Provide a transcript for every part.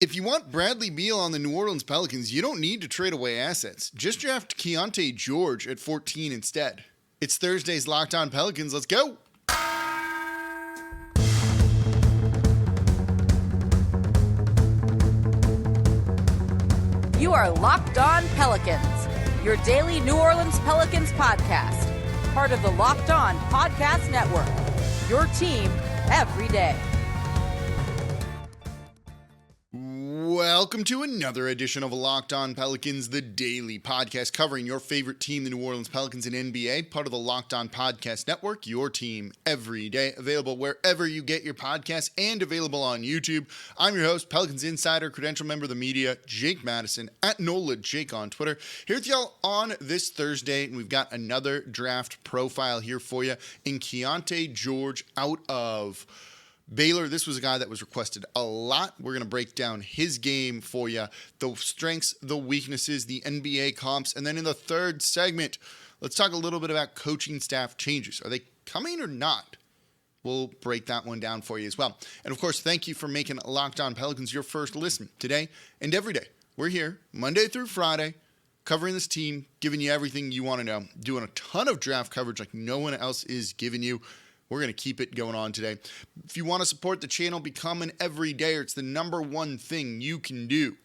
If you want Bradley Beal on the New Orleans Pelicans, you don't need to trade away assets. Just draft Keyonte George at 14 instead. It's Thursday's Locked On Pelicans. Let's go. You are Locked On Pelicans, your daily New Orleans Pelicans podcast. Part of the Locked On Podcast Network, your team every day. Welcome to another edition of Locked On Pelicans, the daily podcast covering your favorite team, the New Orleans Pelicans and NBA, part of the Locked On Podcast Network, your team every day, available wherever you get your podcasts and available on YouTube. I'm your host, Pelicans Insider, credential member of the media, Jake Madison, at NOLA Jake on Twitter. Here with y'all on this Thursday, and we've got another draft profile here for you in Keyonte George out of Baylor. This was a guy that was requested a lot. We're going to break down his game for you, the strengths, the weaknesses, the NBA comps, and then in the third segment, let's talk a little bit about coaching staff changes. Are they coming or not? We'll break that one down for you as well. And of course, thank you for making Locked On Pelicans your first listen today and every day. We're here Monday through Friday, covering this team, giving you everything you want to know, doing a ton of draft coverage like no one else is giving you. We're going to keep it going on today. If you want to support the channel, become an everydayer. It's the number one thing you can do.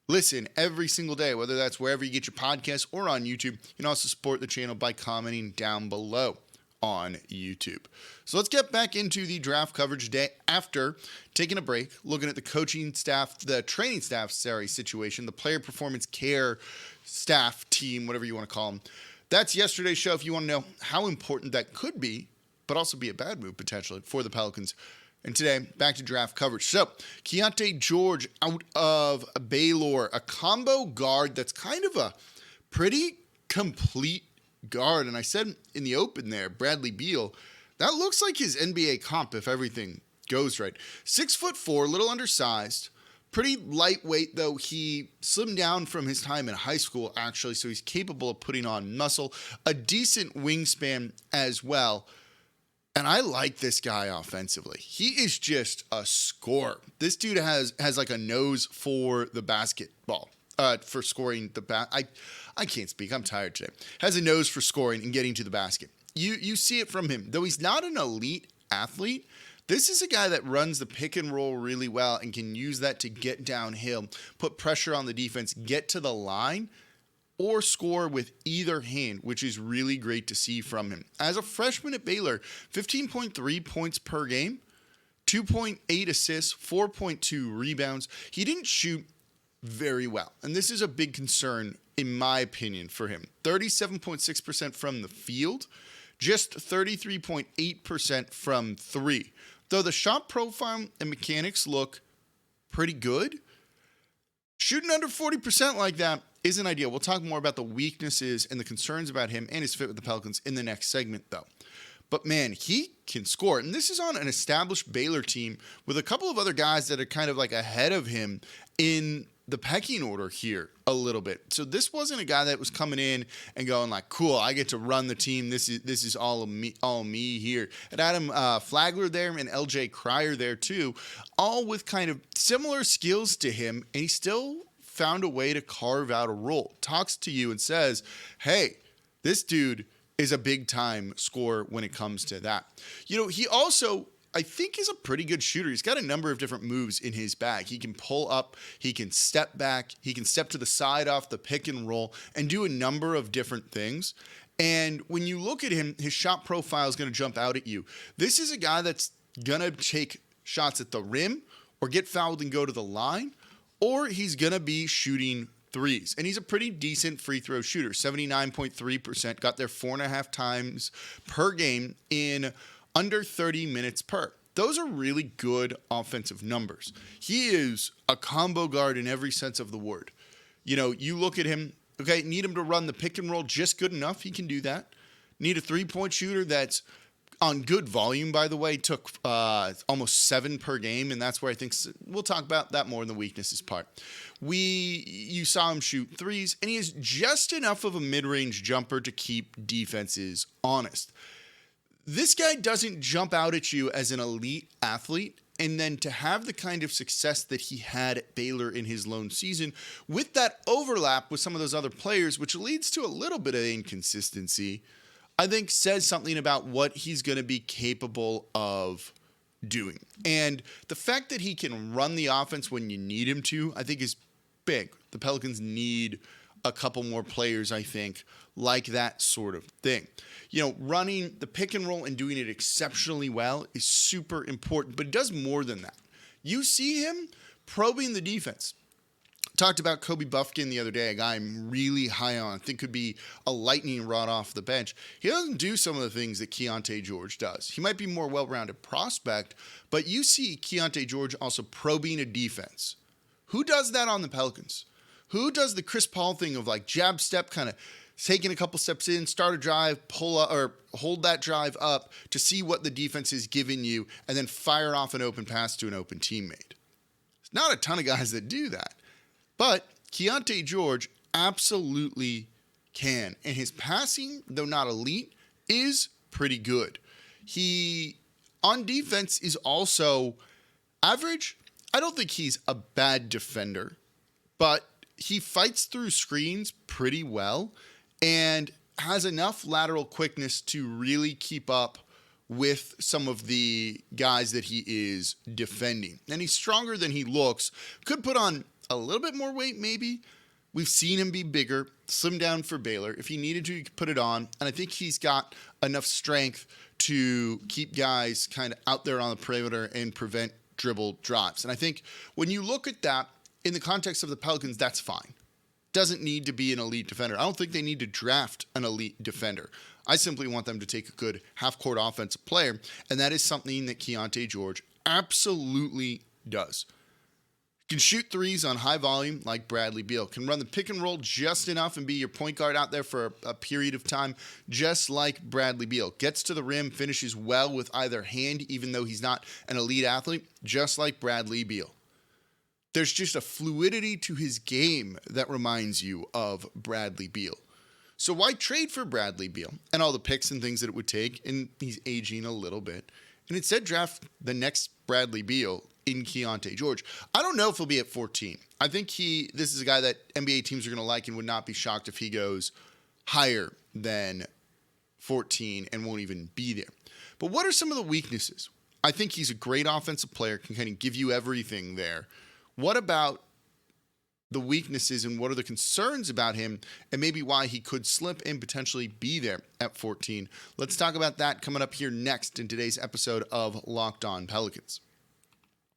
Listen every single day, whether that's wherever you get your podcasts or on YouTube. You can also support the channel by commenting down below on YouTube. So let's get back into the draft coverage today after taking a break, looking at the coaching staff, the training staff, situation, the player performance care staff team, whatever you want to call them. That's yesterday's show if you want to know how important that could be, but also be a bad move potentially for the Pelicans. And today, back to draft coverage. So, Keyonte George out of Baylor, a combo guard that's kind of a pretty complete guard. And I said in the open there, Bradley Beal, that looks like his NBA comp if everything goes right. 6'4", a little undersized. Pretty lightweight, though. He slimmed down from his time in high school, actually, so he's capable of putting on muscle. A decent wingspan as well. And I like this guy offensively. He is just a scorer. This dude has like a nose for the basketball, for scoring the I can't speak. I'm tired today. Has a nose for scoring and getting to the basket. You see it from him. Though he's not an elite athlete, this is a guy that runs the pick and roll really well and can use that to get downhill, put pressure on the defense, get to the line, or score with either hand, which is really great to see from him. As a freshman at Baylor, 15.3 points per game, 2.8 assists, 4.2 rebounds. He didn't shoot very well, and this is a big concern, in my opinion, for him. 37.6% from the field, just 33.8% from three. Though the shot profile and mechanics look pretty good, shooting under 40% like that isn't ideal. We'll talk more about the weaknesses and the concerns about him and his fit with the Pelicans in the next segment, though. But man, he can score. And this is on an established Baylor team with a couple of other guys that are kind of like ahead of him in the pecking order here a little bit. So this wasn't a guy that was coming in and going like, cool, I get to run the team. This is all me here. And Adam Flagler there and LJ Cryer there too, all with kind of similar skills to him. And he still found a way to carve out a role, talks to you and says, hey, this dude is a big time scorer when it comes to that. You know, he also, I think, is a pretty good shooter. He's got a number of different moves in his bag. He can pull up, he can step back, he can step to the side off the pick and roll and do a number of different things. And when you look at him, his shot profile is going to jump out at you. This is a guy that's going to take shots at the rim or get fouled and go to the line, or he's going to be shooting threes. And he's a pretty decent free throw shooter, 79.3%, got there 4.5 times per game in under 30 minutes per. Those are really good offensive numbers. He is a combo guard in every sense of the word. You know, you look at him, okay, need him to run the pick and roll just good enough. He can do that. Need a three-point shooter that's on good volume, by the way, took almost 7 per game, and that's where I think we'll talk about that more in the weaknesses part. You saw him shoot threes, and he is just enough of a mid-range jumper to keep defenses honest. This guy doesn't jump out at you as an elite athlete, And then to have the kind of success that he had at Baylor in his lone season with that overlap with some of those other players, which leads to a little bit of inconsistency, I think says something about what he's going to be capable of doing. And the fact that he can run the offense when you need him to, I think is big. The Pelicans need a couple more players, I think, like that sort of thing. You know, running the pick and roll and doing it exceptionally well is super important, but it does more than that. You see him probing the defense. Talked about Kobe Buffkin the other day, a guy I'm really high on, I think could be a lightning rod off the bench. He doesn't do some of the things that Keyonte George does. He might be more well-rounded prospect, but you see Keyonte George also probing a defense. Who does that on the Pelicans? Who does the Chris Paul thing of like jab step, kind of taking a couple steps in, start a drive, pull up, or hold that drive up to see what the defense is giving you, and then fire off an open pass to an open teammate? There's not a ton of guys that do that. But Keyonte George absolutely can. And his passing, though not elite, is pretty good. He, on defense, is also average. I don't think he's a bad defender, but he fights through screens pretty well and has enough lateral quickness to really keep up with some of the guys that he is defending. And he's stronger than he looks. Could put on a little bit more weight, maybe. We've seen him be bigger, slim down for Baylor. If he needed to, he could put it on. And I think he's got enough strength to keep guys kind of out there on the perimeter and prevent dribble drives. And I think when you look at that in the context of the Pelicans, that's fine. Doesn't need to be an elite defender. I don't think they need to draft an elite defender. I simply want them to take a good half-court offensive player, and that is something that Keyonte George absolutely does. Can shoot threes on high volume like Bradley Beal. Can run the pick and roll just enough and be your point guard out there for a period of time just like Bradley Beal. Gets to the rim, finishes well with either hand even though he's not an elite athlete, just like Bradley Beal. There's just a fluidity to his game that reminds you of Bradley Beal. So why trade for Bradley Beal and all the picks and things that it would take? And he's aging a little bit. And instead draft the next Bradley Beal in Keyonte George. I don't know if he'll be at 14. I think this is a guy that NBA teams are going to like and would not be shocked if he goes higher than 14 and won't even be there. But what are some of the weaknesses? I think he's a great offensive player, can kind of give you everything there. What about the weaknesses and what are the concerns about him and maybe why he could slip and potentially be there at 14? Let's talk about that coming up here next in today's episode of Locked On Pelicans.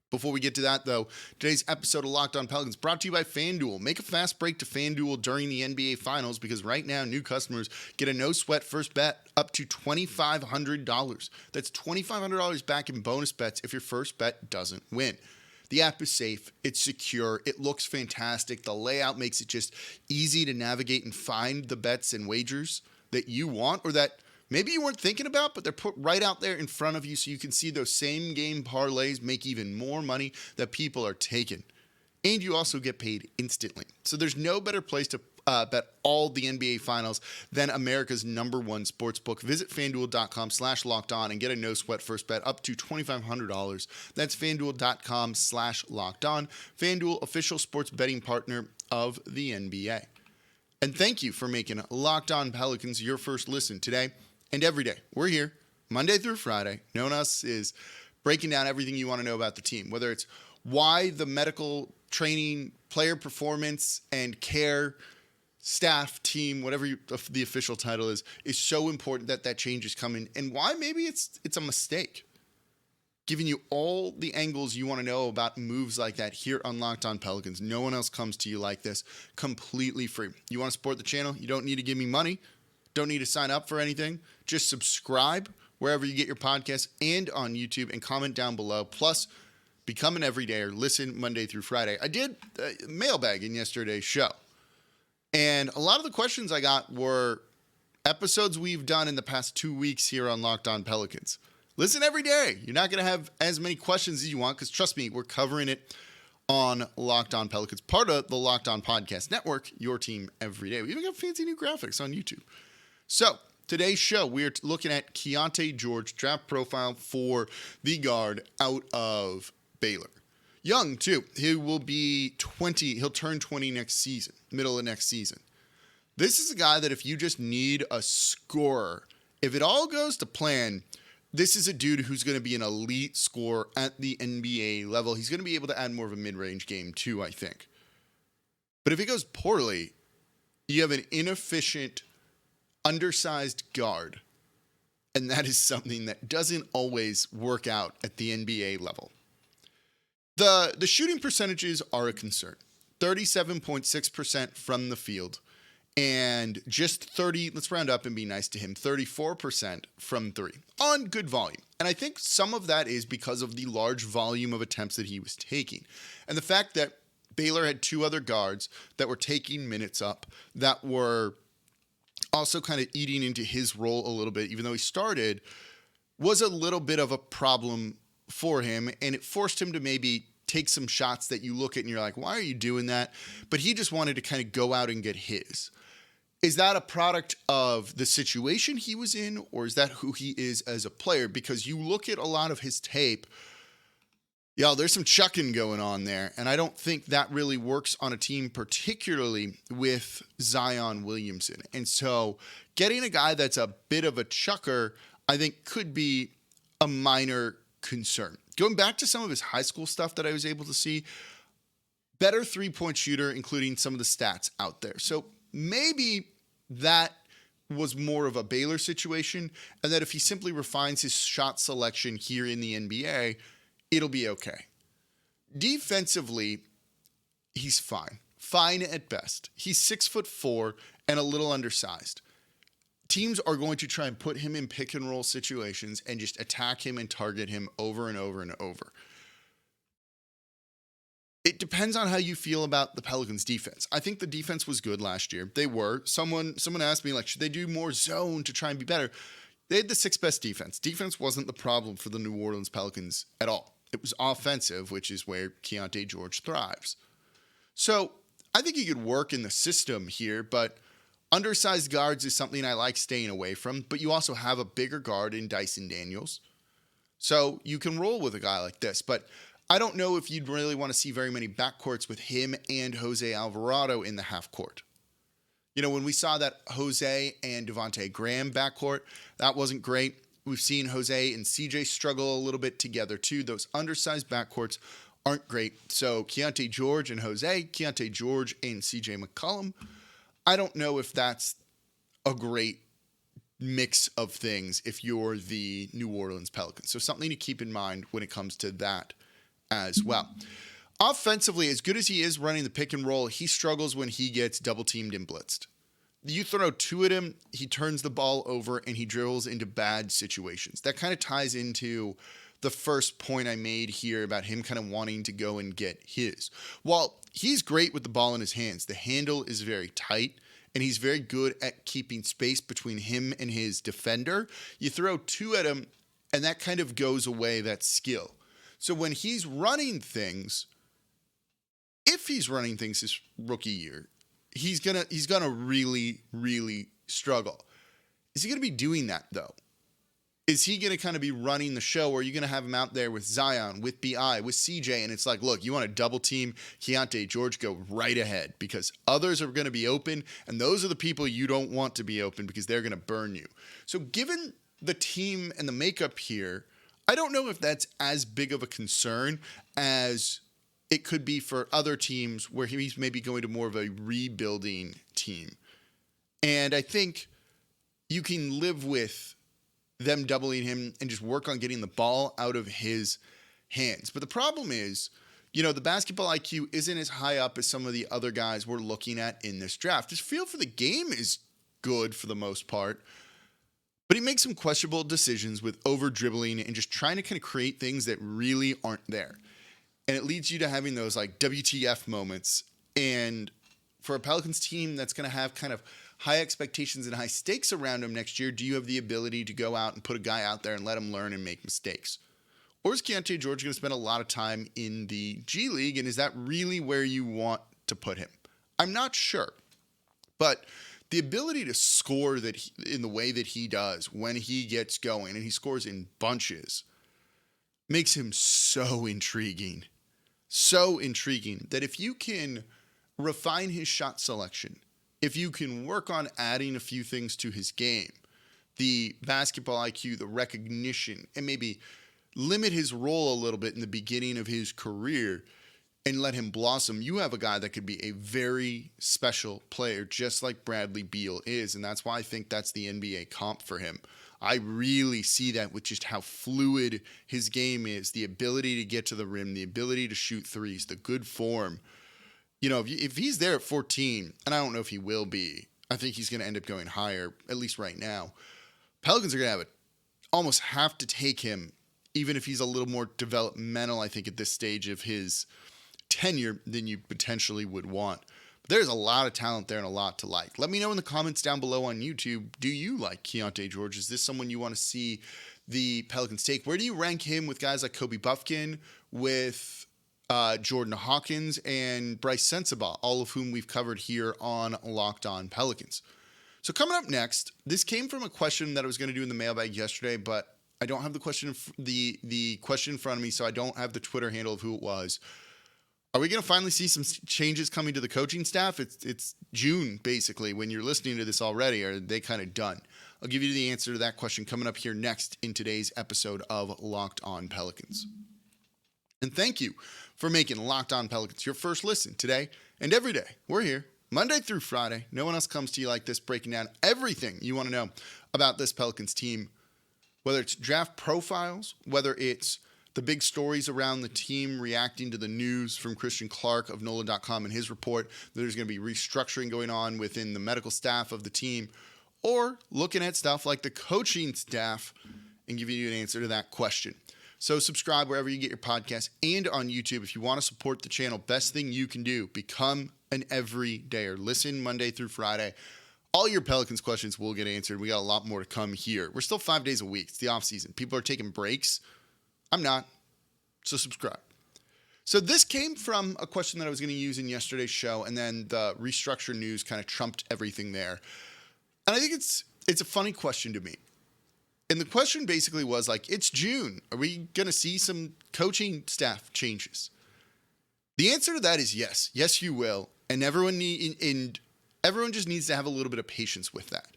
Before we get to that, though, today's episode of Locked On Pelicans brought to you by FanDuel. Make a fast break to FanDuel during the NBA Finals because right now, new customers get a no-sweat first bet up to $2,500. That's $2,500 back in bonus bets if your first bet doesn't win. The app is safe, it's secure, it looks fantastic. The layout makes it just easy to navigate and find the bets and wagers that you want or that maybe you weren't thinking about, but they're put right out there in front of you so you can see those same game parlays make even more money that people are taking. And you also get paid instantly. So there's no better place to bet all the NBA Finals than America's #1 sportsbook. Visit FanDuel.com/lockedon and get a no-sweat first bet up to $2,500. That's FanDuel.com/lockedon. FanDuel, official sports betting partner of the NBA. And thank you for making Locked On Pelicans your first listen today and every day. We're here Monday through Friday. Known us is breaking down everything you want to know about the team, whether it's why the medical training, player performance, and care staff, team, whatever the official title is so important that change is coming, and why maybe it's a mistake. Giving you all the angles you want to know about moves like that here on Locked On Pelicans. No one else comes to you like this, completely free. You want to support the channel? You don't need to give me money. Don't need to sign up for anything. Just subscribe wherever you get your podcasts and on YouTube and comment down below. Plus, become an everydayer. Listen Monday through Friday. I did mailbag in yesterday's show. And a lot of the questions I got were episodes we've done in the past 2 weeks here on Locked On Pelicans. Listen every day. You're not going to have as many questions as you want because, trust me, we're covering it on Locked On Pelicans, part of the Locked On Podcast Network, your team every day. We even got fancy new graphics on YouTube. So Today's show, we're looking at Keyonte George, draft profile for the guard out of Baylor. Young, too. He will be 20. He'll turn 20 next season, middle of next season. This is a guy that if you just need a scorer, if it all goes to plan, this is a dude who's going to be an elite scorer at the NBA level. He's going to be able to add more of a mid-range game, too, I think. But if it goes poorly, you have an inefficient, undersized guard. And that is something that doesn't always work out at the NBA level. The shooting percentages are a concern. 37.6% from the field. And just 30, let's round up and be nice to him, 34% from three on good volume. And I think some of that is because of the large volume of attempts that he was taking. And the fact that Baylor had two other guards that were taking minutes up, that were also kind of eating into his role a little bit, even though he started, was a little bit of a problem for him. And it forced him to maybe take some shots that you look at and you're like, why are you doing that? But he just wanted to kind of go out and get his. Is that a product of the situation he was in, or is that who he is as a player? Because you look at a lot of his tape, there's some chucking going on there, and I don't think that really works on a team, particularly with Zion Williamson. And so getting a guy that's a bit of a chucker, I think could be a minor concern. Going back to some of his high school stuff that I was able to see, better three-point shooter, including some of the stats out there. So maybe that was more of a Baylor situation, and that if he simply refines his shot selection here in the NBA, it'll be okay. Defensively, he's fine. Fine at best. He's 6'4" and a little undersized. Teams are going to try and put him in pick and roll situations and just attack him and target him over and over and over. It depends on how you feel about the Pelicans defense. I think the defense was good last year. They were. Someone asked me, should they do more zone to try and be better? They had the sixth best defense. Defense wasn't the problem for the New Orleans Pelicans at all. It was offensive, which is where Keyonte George thrives. So I think he could work in the system here, but undersized guards is something I like staying away from, but you also have a bigger guard in Dyson Daniels. So you can roll with a guy like this, but I don't know if you'd really want to see very many backcourts with him and Jose Alvarado in the half court. When we saw that Jose and Devontae Graham backcourt, that wasn't great. We've seen Jose and CJ struggle a little bit together too. Those undersized backcourts aren't great. So Keyonte George and Jose, Keyonte George and CJ McCollum, I don't know if that's a great mix of things if you're the New Orleans Pelicans. So something to keep in mind when it comes to that as well. Offensively, as good as he is running the pick and roll, he struggles when he gets double teamed and blitzed. You throw two at him, he turns the ball over and he dribbles into bad situations. That kind of ties into the first point I made here about him kind of wanting to go and get his. While he's great with the ball in his hands, the handle is very tight, and he's very good at keeping space between him and his defender. You throw two at him, and that kind of goes away, that skill. So when he's running things, if he's running things his rookie year, he's gonna really, really struggle. Is he gonna be doing that though? Is he going to kind of be running the show, or are you going to have him out there with Zion, with BI, with CJ, and it's like, look, you want to double team Keyonte George, go right ahead, because others are going to be open, and those are the people you don't want to be open because they're going to burn you. So given the team and the makeup here, I don't know if that's as big of a concern as it could be for other teams where he's maybe going to more of a rebuilding team. And I think you can live with them doubling him and just work on getting the ball out of his hands. But the problem is, the basketball IQ isn't as high up as some of the other guys we're looking at in this draft. His feel for the game is good for the most part, but he makes some questionable decisions with over dribbling and just trying to kind of create things that really aren't there. And it leads you to having those WTF moments. And for a Pelicans team that's going to have kind of high expectations and high stakes around him next year, do you have the ability to go out and put a guy out there and let him learn and make mistakes? Or is Keyonte George going to spend a lot of time in the G League, and is that really where you want to put him? I'm not sure. But the ability to score in the way that he does when he gets going, and he scores in bunches, makes him so intriguing. So intriguing that if you can refine his shot selection, if you can work on adding a few things to his game, the basketball IQ, the recognition, and maybe limit his role a little bit in the beginning of his career and let him blossom, you have a guy that could be a very special player, just like Bradley Beal is. And that's why I think that's the NBA comp for him. I really see that with just how fluid his game is, the ability to get to the rim, the ability to shoot threes, the good form. You know, if he's there at 14, and I don't know if he will be, I think he's going to end up going higher, at least right now. Pelicans are going to almost have to take him, even if he's a little more developmental, I think, at this stage of his tenure than you potentially would want. But there's a lot of talent there and a lot to like. Let me know in the comments down below on YouTube, do you like Keyonte George? Is this someone you want to see the Pelicans take? Where do you rank him with guys like Kobe Buffkin, with Jordan Hawkins, and Bryce Sensabaugh, all of whom we've covered here on Locked On Pelicans? So coming up next, this came from a question that I was going to do in the mailbag yesterday, but I don't have the question the question in front of me, so I don't have the Twitter handle of who it was. Are we going to finally see some changes coming to the coaching staff? It's June, basically, when you're listening to this already. Are they kind of done? I'll give you the answer to that question coming up here next in today's episode of Locked On Pelicans. And thank you for making Locked On Pelicans your first listen today and every day. We're here Monday through Friday. No one else comes to you like this, breaking down everything you want to know about this Pelicans team, whether it's draft profiles, whether it's the big stories around the team, reacting to the news from Christian Clark of NOLA.com and his report that there's going to be restructuring going on within the medical staff of the team, or looking at stuff like the coaching staff and giving you an answer to that question. So subscribe wherever you get your podcast and on YouTube. If you want to support the channel, best thing you can do, become an everydayer. Listen Monday through Friday. All your Pelicans questions will get answered. We got a lot more to come here. We're still 5 days a week. It's the off season. People are taking breaks. I'm not. So subscribe. So this came from a question that I was going to use in yesterday's show, and then the restructure news kind of trumped everything there. And I think it's a funny question to me. And the question basically was like, it's June. Are we going to see some coaching staff changes? The answer to that is yes. Yes, you will. And everyone just needs to have a little bit of patience with that.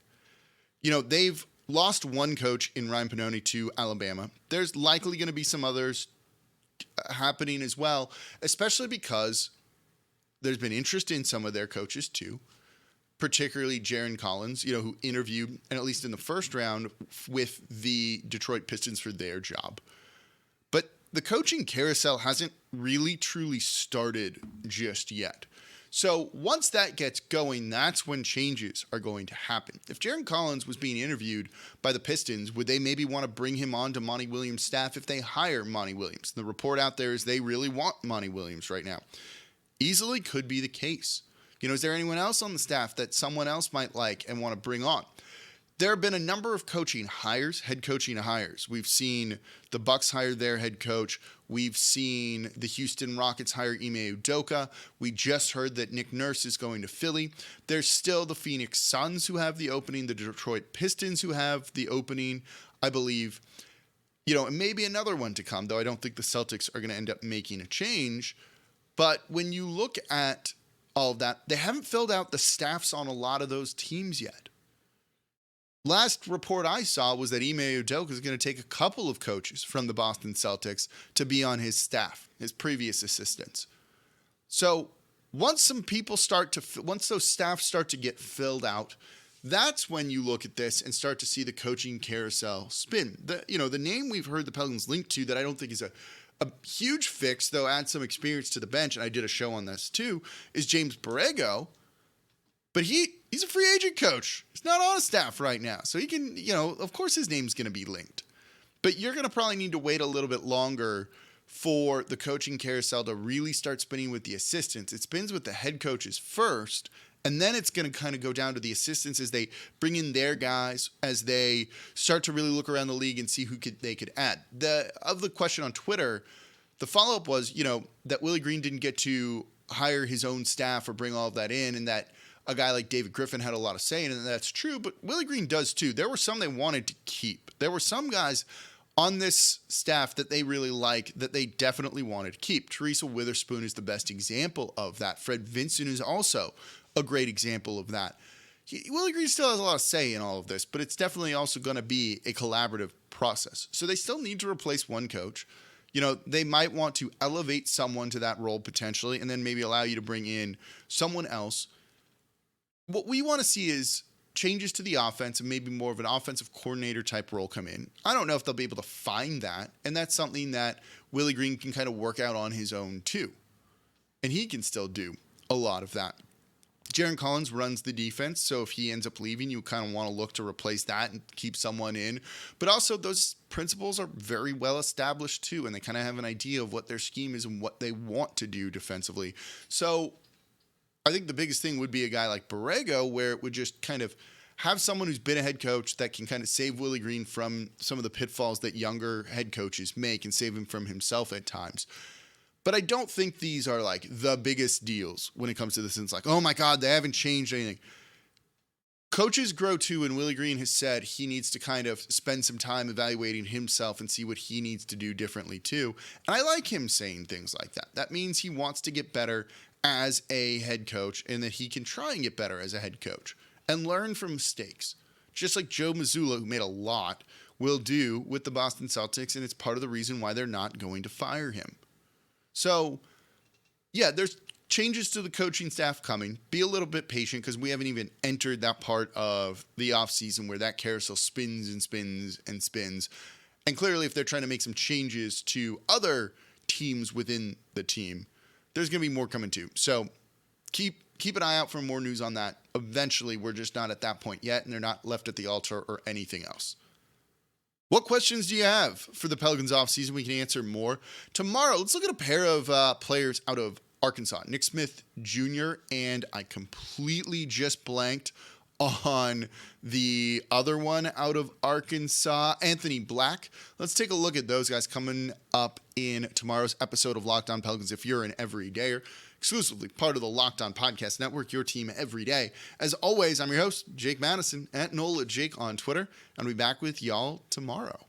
You know, they've lost one coach in Ryan Pannoni to Alabama. There's likely going to be some others happening as well, especially because there's been interest in some of their coaches too, particularly Jaron Collins, who interviewed, and at least in the first round, with the Detroit Pistons for their job. But the coaching carousel hasn't really truly started just yet. So once that gets going, that's when changes are going to happen. If Jaron Collins was being interviewed by the Pistons, would they maybe want to bring him on to Monty Williams' staff if they hire Monty Williams? The report out there is they really want Monty Williams right now. Easily could be the case. Is there anyone else on the staff that someone else might like and want to bring on? There have been a number of head coaching hires. We've seen the Bucks hire their head coach. We've seen the Houston Rockets hire Ime Udoka. We just heard that Nick Nurse is going to Philly. There's still the Phoenix Suns who have the opening, the Detroit Pistons who have the opening, I believe. And maybe another one to come, though I don't think the Celtics are going to end up making a change. But when you look at all of that, they haven't filled out the staffs on a lot of those teams yet. Last report I saw was that Ime Udoka is going to take a couple of coaches from the Boston Celtics to be on his staff, his previous assistants. So once those staffs start to get filled out, that's when you look at this and start to see the coaching carousel spin. The name we've heard the Pelicans linked to that I don't think is a huge fix, though adds some experience to the bench, and I did a show on this too, is James Borrego. But he's a free agent coach. He's not on a staff right now. So he can, of course his name's going to be linked. But you're going to probably need to wait a little bit longer for the coaching carousel to really start spinning with the assistants. It spins with the head coaches first, and then it's going to kind of go down to the assistants as they bring in their guys, as they start to really look around the league and see who they could add. Of the question on Twitter, the follow-up was, that Willie Green didn't get to hire his own staff or bring all of that in, and that a guy like David Griffin had a lot of say in it, and that's true, but Willie Green does too. There were some they wanted to keep. There were some guys on this staff that they really like that they definitely wanted to keep. Teresa Witherspoon is the best example of that. Fred Vinson is also a great example of that. Willie Green still has a lot of say in all of this, but it's definitely also going to be a collaborative process. So they still need to replace one coach. You know, they might want to elevate someone to that role potentially, and then maybe allow you to bring in someone else. What we want to see is changes to the offense and maybe more of an offensive coordinator type role come in. I don't know if they'll be able to find that, and that's something that Willie Green can kind of work out on his own too. And he can still do a lot of that. Jaron Collins runs the defense, so if he ends up leaving, you kind of want to look to replace that and keep someone in. But also, those principles are very well established too, and they kind of have an idea of what their scheme is and what they want to do defensively. So I think the biggest thing would be a guy like Borrego, where it would just kind of have someone who's been a head coach that can kind of save Willie Green from some of the pitfalls that younger head coaches make and save him from himself at times. But I don't think these are like the biggest deals when it comes to this. And it's like, oh my God, they haven't changed anything. Coaches grow too, and Willie Green has said he needs to kind of spend some time evaluating himself and see what he needs to do differently too. And I like him saying things like that. That means he wants to get better as a head coach and that he can try and get better as a head coach and learn from mistakes. Just like Joe Mazzulla, who made a lot, will do with the Boston Celtics, and it's part of the reason why they're not going to fire him. So, yeah, there's changes to the coaching staff coming. Be a little bit patient because we haven't even entered that part of the offseason where that carousel spins and spins and spins. And clearly, if they're trying to make some changes to other teams within the team, there's going to be more coming too. So keep an eye out for more news on that. Eventually, we're just not at that point yet, and they're not left at the altar or anything else. What questions do you have for the Pelicans offseason? We can answer more. Tomorrow, let's look at a pair of players out of Arkansas. Nick Smith Jr. and I completely just blanked on the other one out of Arkansas, Anthony Black. Let's take a look at those guys coming up in tomorrow's episode of Locked On Pelicans. If you're an everydayer, exclusively part of the Locked On Podcast Network, your team every day. As always, I'm your host, Jake Madison, at NOLA Jake on Twitter. I'll be back with y'all tomorrow.